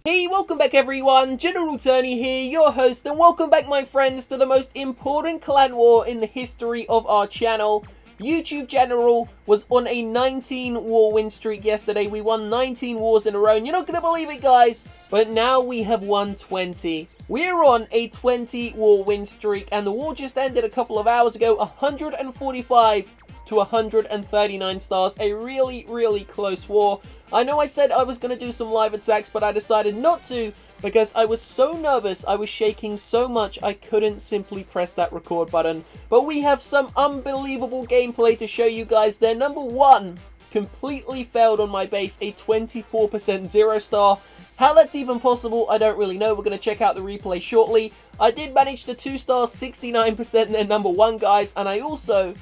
Hey, welcome back everyone, General Tony here, your host, and welcome back my friends to the most important clan war in the history of our channel. YouTube General was on a 19 war win streak yesterday. We won 19 wars in a row, and you're not going to believe it guys, but now we have won 20. We're on a 20 war win streak, and the war just ended a couple of hours ago, 145 to 139 stars, a really close war. I know I said I was going to do some live attacks, but I decided not to because I was so nervous, I was shaking so much I couldn't simply press that record button. But we have some unbelievable gameplay to show you guys. Their number one completely failed on my base, a 24% 0 star. How that's even possible, I don't really know. We're going to check out the replay shortly. I did manage to 2-star 69% their number one guys, and I also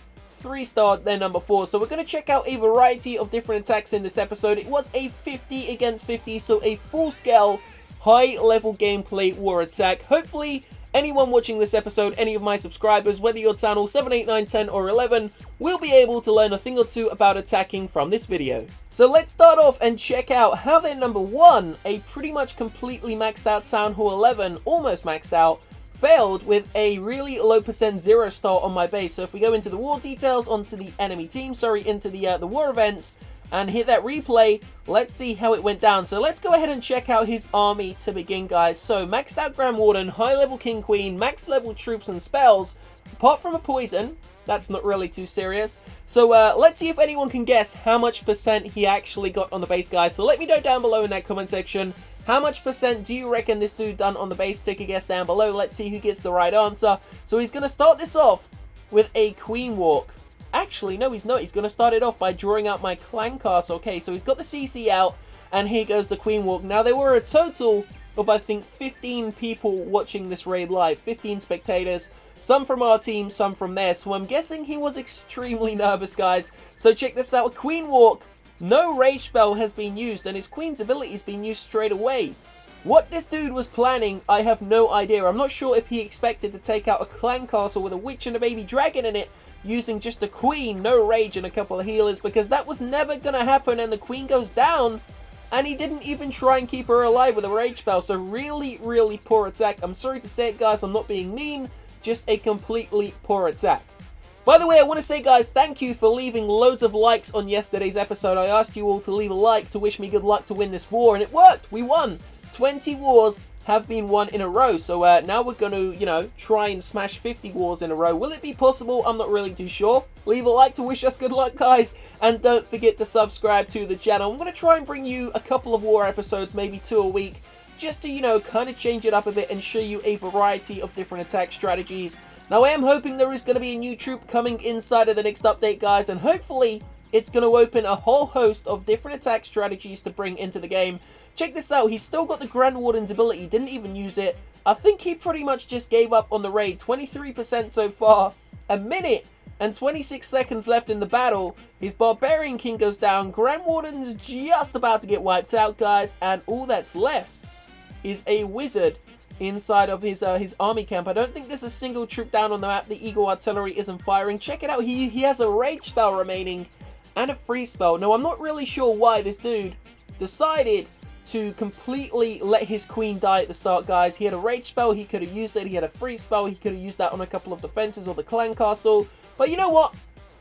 3-starred their number 4. So we're going to check out a variety of different attacks in this episode. It was a 50 against 50, so a full-scale, high-level gameplay war attack. Hopefully, anyone watching this episode, any of my subscribers, whether you're channel 7, 8, 9, 10, or 11, will be able to learn a thing or two about attacking from this video. So let's start off and check out how their number 1, a pretty much completely maxed out Town Hall 11, almost maxed out, failed with a really low percent 0 star on my base. So if we go into the war details, onto the enemy team, into the war events, and hit that replay, let's see how it went down. So let's go ahead and check out his army to begin, guys. So maxed out Grand Warden, high level King Queen, max level troops and spells, apart from a poison. That's not really too serious. So let's see if anyone can guess how much percent he actually got on the base, guys. So let me know down below in that comment section. How much percent do you reckon this dude done on the base? Take a guess down below. Let's see who gets the right answer. So he's going to start this off with a Queen Walk. Actually, no, he's not. He's going to start it off by drawing out my Clan Castle. Okay, so he's got the CC out, and here goes the Queen Walk. Now, there were a total of, I think, 15 people watching this raid live. 15 spectators. Some from our team, some from theirs. So I'm guessing he was extremely nervous, guys. So check this out. A Queen Walk. No rage spell has been used, and his Queen's ability has been used straight away. What this dude was planning, I have no idea. I'm not sure if he expected to take out a clan castle with a witch and a baby dragon in it, using just a queen, no rage, and a couple of healers, because that was never going to happen, and the queen goes down, and he didn't even try and keep her alive with a rage spell. So really poor attack. I'm sorry to say it, guys. I'm not being mean. Just a completely poor attack. By the way, I want to say, guys, thank you for leaving loads of likes on yesterday's episode. I asked you all to leave a like to wish me good luck to win this war, and it worked. We won. 20 wars have been won in a row. So now we're going to, you know, try and smash 50 wars in a row. Will it be possible? I'm not really too sure. Leave a like to wish us good luck, guys. And don't forget to subscribe to the channel. I'm going to try and bring you a couple of war episodes, maybe 2 a week, just to, you know, kind of change it up a bit and show you a variety of different attack strategies. Now, I am hoping there is going to be a new troop coming inside of the next update, guys, and hopefully it's going to open a whole host of different attack strategies to bring into the game. Check this out. He's still got the Grand Warden's ability. Didn't even use it. I think he pretty much just gave up on the raid. 23% so far. A minute and 26 seconds left in the battle. His Barbarian King goes down. Grand Warden's just about to get wiped out, guys, and all that's left is a wizard inside of his army camp. I don't think there's a single troop down on the map. The Eagle Artillery isn't firing. Check it out. He has a rage spell remaining and a freeze spell. Now, I'm not really sure why this dude decided to completely let his queen die at the start, guys. He had a rage spell. He could have used it. He had a freeze spell. He could have used that on a couple of defenses or the clan castle. But you know what?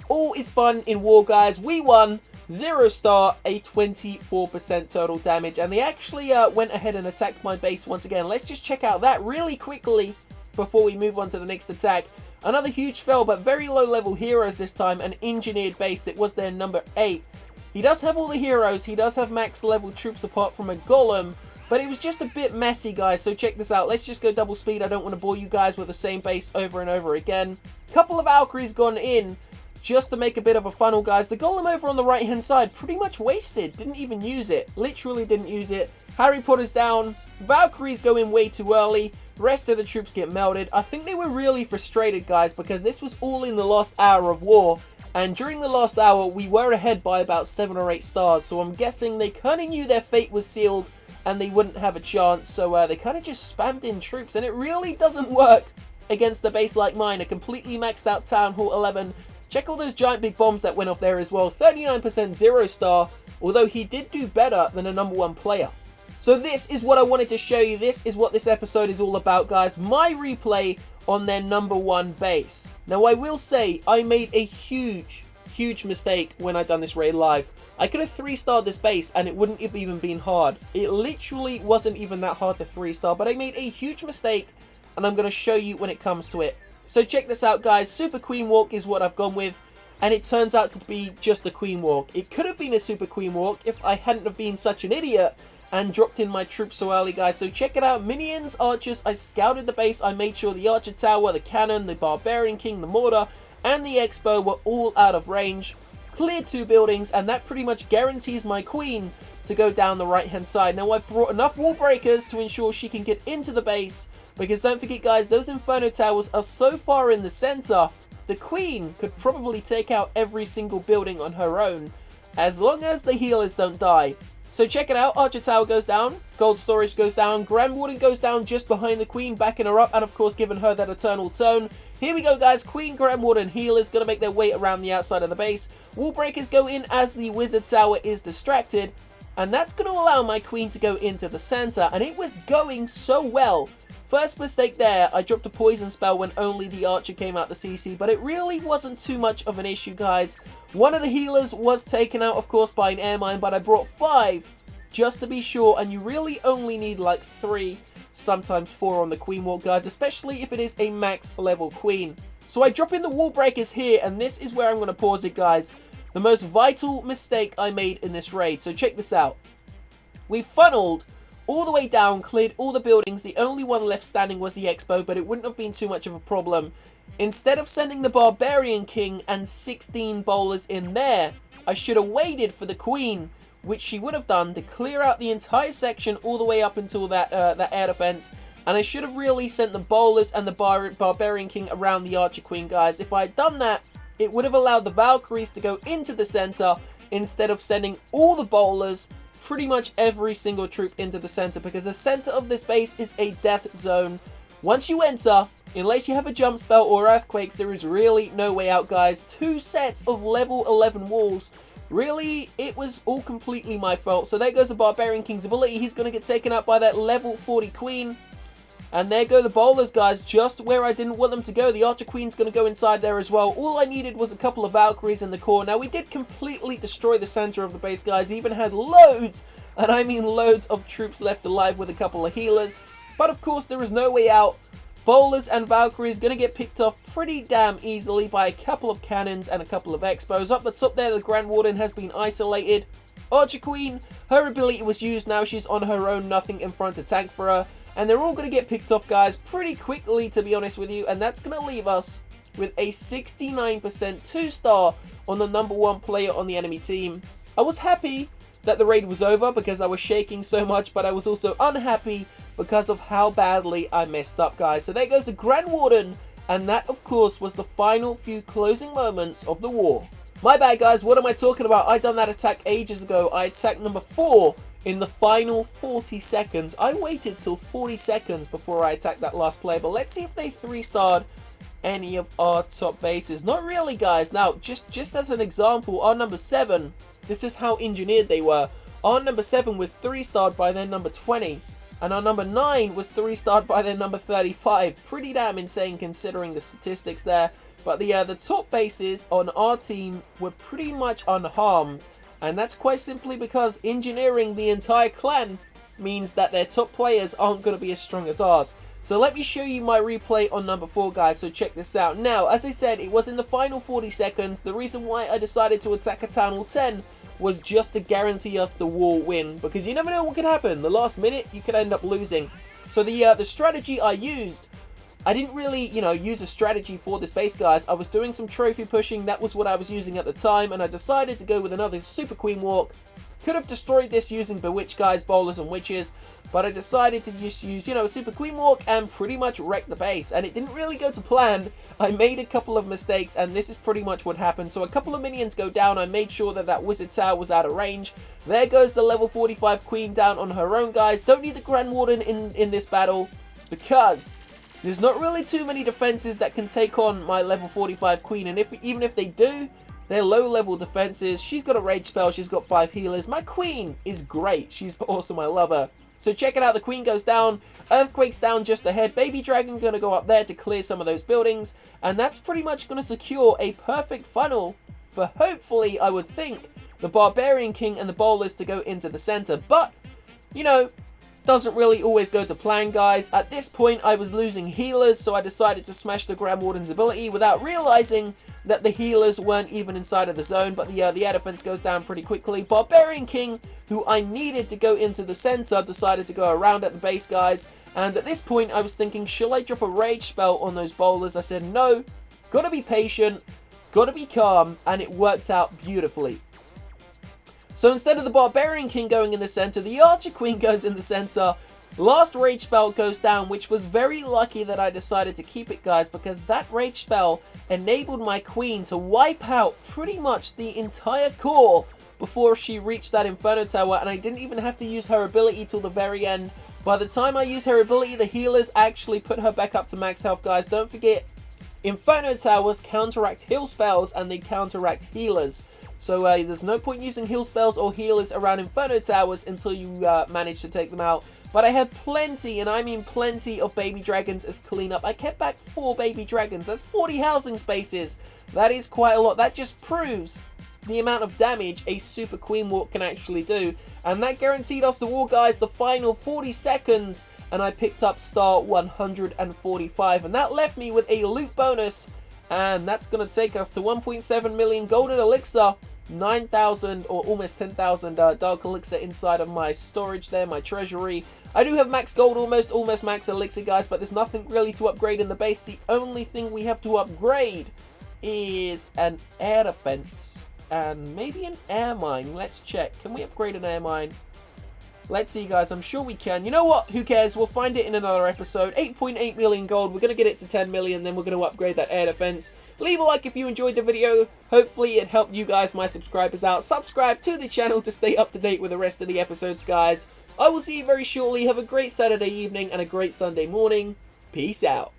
All is fun in war, guys. We won. 0 star, a 24% total damage, and they actually went ahead and attacked my base once again. Let's just check out that really quickly before we move on to the next attack. Another huge fail, but very low level heroes this time, an engineered base. That was their number 8. He does have all the heroes. He does have max level troops apart from a golem, but it was just a bit messy, guys. So check this out. Let's just go double speed. I don't want to bore you guys with the same base over and over again. Couple of Valkyries gone in just to make a bit of a funnel, guys. The golem over on the right hand side, pretty much wasted. Didn't even use it. Literally didn't use it. Harry Potter's down. Valkyries go in way too early. Rest of the troops get melted. I think they were really frustrated, guys, because this was all in the last hour of war. And during the last hour, we were ahead by about 7 or 8 stars. So I'm guessing they kind of knew their fate was sealed and they wouldn't have a chance. So they kind of just spammed in troops. And it really doesn't work against a base like mine. A completely maxed out Town Hall 11. Check all those giant big bombs that went off there as well. 39% 0 star, although he did do better than a number 1 player. So this is what I wanted to show you. This is what this episode is all about, guys. My replay on their number 1 base. Now, I will say I made a huge mistake when I done this raid live. I could have 3-starred this base and it wouldn't have even been hard. It literally wasn't even that hard to 3-star, but I made a huge mistake and I'm going to show you when it comes to it. So check this out, guys. Super Queen Walk is what I've gone with, and it turns out to be just a Queen Walk. It could have been a Super Queen Walk if I hadn't have been such an idiot and dropped in my troops so early, guys. So check it out. Minions, archers, I scouted the base. I made sure the archer tower, the cannon, the barbarian king, the mortar, and the expo were all out of range. Cleared 2 buildings, and that pretty much guarantees my queen to go down the right hand side. Now I've brought enough wall breakers to ensure she can get into the base, because don't forget, guys, those inferno towers are so far in the center, the queen could probably take out every single building on her own, as long as the healers don't die. So check it out. Archer tower goes down, gold storage goes down, Grand Warden goes down just behind the queen, backing her up, and of course giving her that eternal tone. Here we go, guys. Queen, Grand Warden, healers gonna make their way around the outside of the base. Wall breakers go in as the wizard tower is distracted, and that's gonna allow my queen to go into the center, and it was going so well. First mistake there, I dropped a poison spell when only the archer came out the CC, but it really wasn't too much of an issue, guys. One of the healers was taken out, of course, by an air mine, but I brought 5 just to be sure, and you really only need like 3, sometimes 4 on the queen walk, guys, especially if it is a max level queen. So I drop in the wall breakers here, and this is where I'm going to pause it, guys. The most vital mistake I made in this raid. So check this out. We funneled all the way down, cleared all the buildings. The only one left standing was the expo, but it wouldn't have been too much of a problem. Instead of sending the barbarian king and 16 bowlers in there, I should have waited for the queen, which she would have done, to clear out the entire section all the way up until that air defense. And I should have really sent the bowlers and the barbarian king around the archer queen, guys. If I had done that, it would have allowed the Valkyries to go into the center instead of sending all the bowlers, pretty much every single troop, into the center, because the center of this base is a death zone. Once you enter, unless you have a jump spell or earthquakes, there is really no way out, guys. 2 sets of level 11 walls. Really, it was all completely my fault. So there goes the barbarian king's ability. He's going to get taken out by that level 40 queen. And there go the bowlers, guys, just where I didn't want them to go. The archer queen's going to go inside there as well. All I needed was a couple of Valkyries in the core. Now, we did completely destroy the center of the base, guys. Even had loads, and I mean loads, of troops left alive with a couple of healers. But, of course, there is no way out. Bowlers and Valkyries going to get picked off pretty damn easily by a couple of cannons and a couple of expos. Up the top there, the Grand Warden has been isolated. Archer Queen, her ability was used. Now she's on her own, nothing in front to tank for her. And they're all going to get picked off, guys, pretty quickly, to be honest with you. And that's going to leave us with a 69% 2-star on the number 1 player on the enemy team. I was happy that the raid was over because I was shaking so much, but I was also unhappy because of how badly I messed up, guys. So there goes the Grand Warden, and that, of course, was the final few closing moments of the war. My bad, guys. What am I talking about? I done that attack ages ago. I attacked number 4 in the final 40 seconds. I waited till 40 seconds before I attacked that last player, but let's see if they 3-starred any of our top bases. Not really, guys. Now, just as an example, our number 7, this is how engineered they were. Our number 7 was 3-starred by their number 20, and our number 9 was 3-starred by their number 35. Pretty damn insane considering the statistics there. But the top bases on our team were pretty much unharmed, and that's quite simply because engineering the entire clan means that their top players aren't going to be as strong as ours. So let me show you my replay on number 4, guys, so check this out. Now, as I said, it was in the final 40 seconds. The reason why I decided to attack a Town Hall 10 was just to guarantee us the war win, because you never know what could happen. The last minute, you could end up losing. So the strategy I used, I didn't really, use a strategy for this base, guys. I was doing some trophy pushing. That was what I was using at the time, and I decided to go with another Super Queen Walk. Could have destroyed this using Bewitch, guys, Bowlers, and Witches, but I decided to just use, Super Queen Walk and pretty much wreck the base, and it didn't really go to plan. I made a couple of mistakes, and this is pretty much what happened. So a couple of minions go down. I made sure that Wizard Tower was out of range. There goes the level 45 Queen down on her own, guys. Don't need the Grand Warden in this battle, because there's not really too many defenses that can take on my level 45 Queen, and even if they do, they're low-level defenses. She's got a rage spell. She's got 5 healers. My Queen is great. She's awesome. I love her. So check it out, the queen goes down, earthquake's down just ahead, baby dragon gonna go up there to clear some of those buildings, and that's pretty much gonna secure a perfect funnel for, hopefully, I would think, the barbarian king and the bowlers to go into the center. But, you know, doesn't really always go to plan, guys. At this point, I was losing healers, so I decided to smash the Grand Warden's ability without realizing that the healers weren't even inside of the zone, but the air defense goes down pretty quickly. Barbarian King, who I needed to go into the center, decided to go around at the base, guys, and at this point, I was thinking, shall I drop a rage spell on those bowlers? I said, no, gotta be patient, gotta be calm, and it worked out beautifully. So instead of the Barbarian King going in the center, the Archer Queen goes in the center. Last rage spell goes down, which was very lucky that I decided to keep it, guys, because that rage spell enabled my queen to wipe out pretty much the entire core before she reached that Inferno Tower, and I didn't even have to use her ability till the very end. By the time I used her ability, the healers actually put her back up to max health, guys. Don't forget, Inferno Towers counteract heal spells and they counteract healers. So there's no point using heal spells or healers around Inferno Towers until you manage to take them out. But I had plenty, and I mean plenty, of baby dragons as cleanup. I kept back 4 baby dragons. That's 40 housing spaces. That is quite a lot. That just proves the amount of damage a Super Queen Walk can actually do. And that guaranteed us the war, guys. The final 40 seconds, and I picked up star 145. And that left me with a loot bonus. And that's going to take us to 1.7 million golden elixir, 9,000 or almost 10,000 dark elixir inside of my storage there, my treasury. I do have max gold, almost max elixir, guys, but there's nothing really to upgrade in the base. The only thing we have to upgrade is an air defense and maybe an air mine. Let's check. Can we upgrade an air mine? Let's see, guys. I'm sure we can. You know what? Who cares? We'll find it in another episode. 8.8 million gold. We're going to get it to 10 million. Then we're going to upgrade that air defense. Leave a like if you enjoyed the video. Hopefully it helped you guys, my subscribers, out. Subscribe to the channel to stay up to date with the rest of the episodes, guys. I will see you very shortly. Have a great Saturday evening and a great Sunday morning. Peace out.